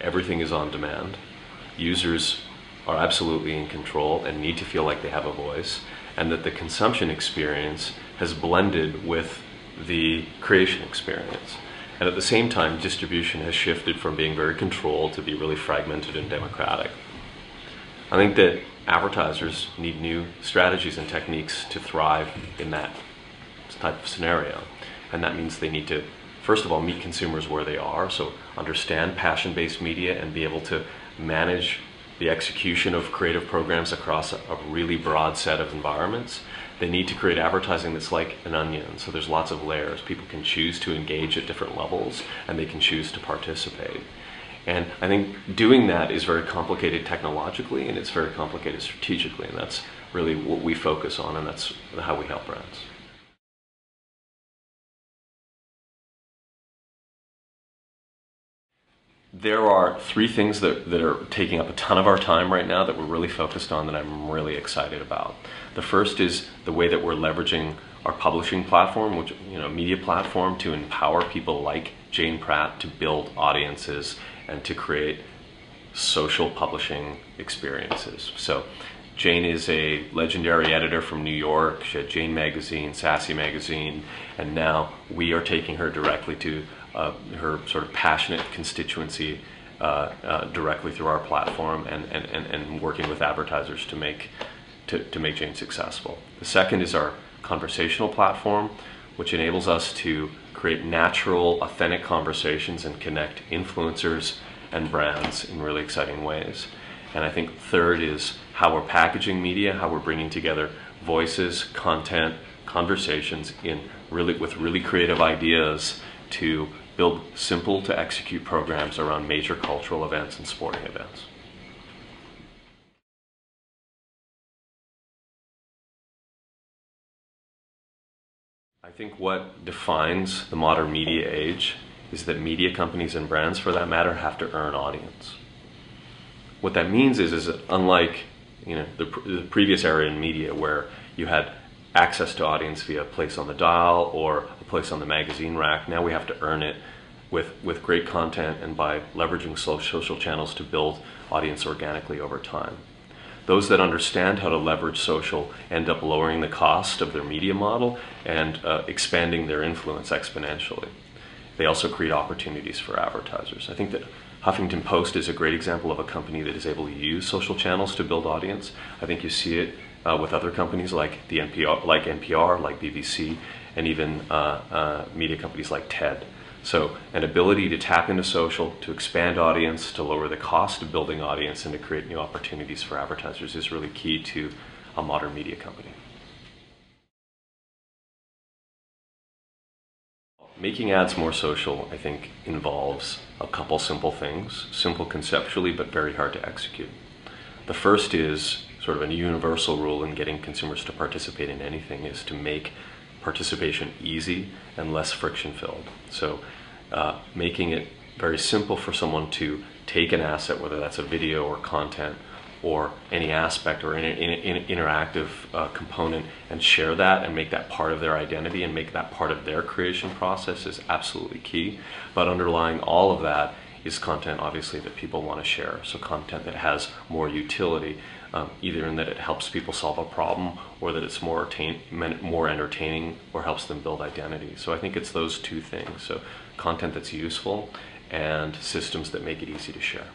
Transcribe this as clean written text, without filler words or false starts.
everything is on demand. Users are absolutely in control and need to feel like they have a voice, and that the consumption experience has blended with the creation experience. And at the same time, distribution has shifted from being very controlled to be really fragmented and democratic. I think that advertisers need new strategies and techniques to thrive in that type of scenario. And that means they need to, first of all, meet consumers where they are, so understand passion-based media and be able to manage the execution of creative programs across a really broad set of environments. They need to create advertising that's like an onion, so there's lots of layers. People can choose to engage at different levels, and they can choose to participate. And I think doing that is very complicated technologically, and it's very complicated strategically, and that's really what we focus on, and that's how we help brands. There are three things that are taking up a ton of our time right now that we're really focused on that I'm really excited about. The first is the way that we're leveraging our publishing platform, which, media platform, to empower people like Jane Pratt to build audiences and to create social publishing experiences. So Jane is a legendary editor from New York. She had Jane Magazine, Sassy Magazine, and now we are taking her directly to her sort of passionate constituency directly through our platform and working with advertisers to make Jane successful. The second is our conversational platform, which enables us to create natural, authentic conversations and connect influencers and brands in really exciting ways. And I think third is how we're packaging media, how we're bringing together voices, content, conversations with really creative ideas to build simple to execute programs around major cultural events and sporting events. I think what defines the modern media age is that media companies and brands, for that matter, have to earn audience. What that means is that unlike the previous era in media where you had access to audience via a place on the dial or a place on the magazine rack, now we have to earn it with great content and by leveraging social channels to build audience organically over time. Those that understand how to leverage social end up lowering the cost of their media model and expanding their influence exponentially. They also create opportunities for advertisers. I think that Huffington Post is a great example of a company that is able to use social channels to build audience. I think you see it with other companies like NPR, like BBC, and even media companies like TED. So an ability to tap into social, to expand audience, to lower the cost of building audience, and to create new opportunities for advertisers is really key to a modern media company. Making ads more social, I think, involves a couple simple things, simple conceptually, but very hard to execute. The first is sort of a universal rule in getting consumers to participate in anything is to make participation easy and less friction-filled. So making it very simple for someone to take an asset, whether that's a video or content or any aspect or interactive component, and share that and make that part of their identity and make that part of their creation process is absolutely key. But underlying all of that is content, obviously, that people want to share. So content that has more utility, either in that it helps people solve a problem or that it's more entertaining or helps them build identity. So I think it's those two things. So content that's useful and systems that make it easy to share.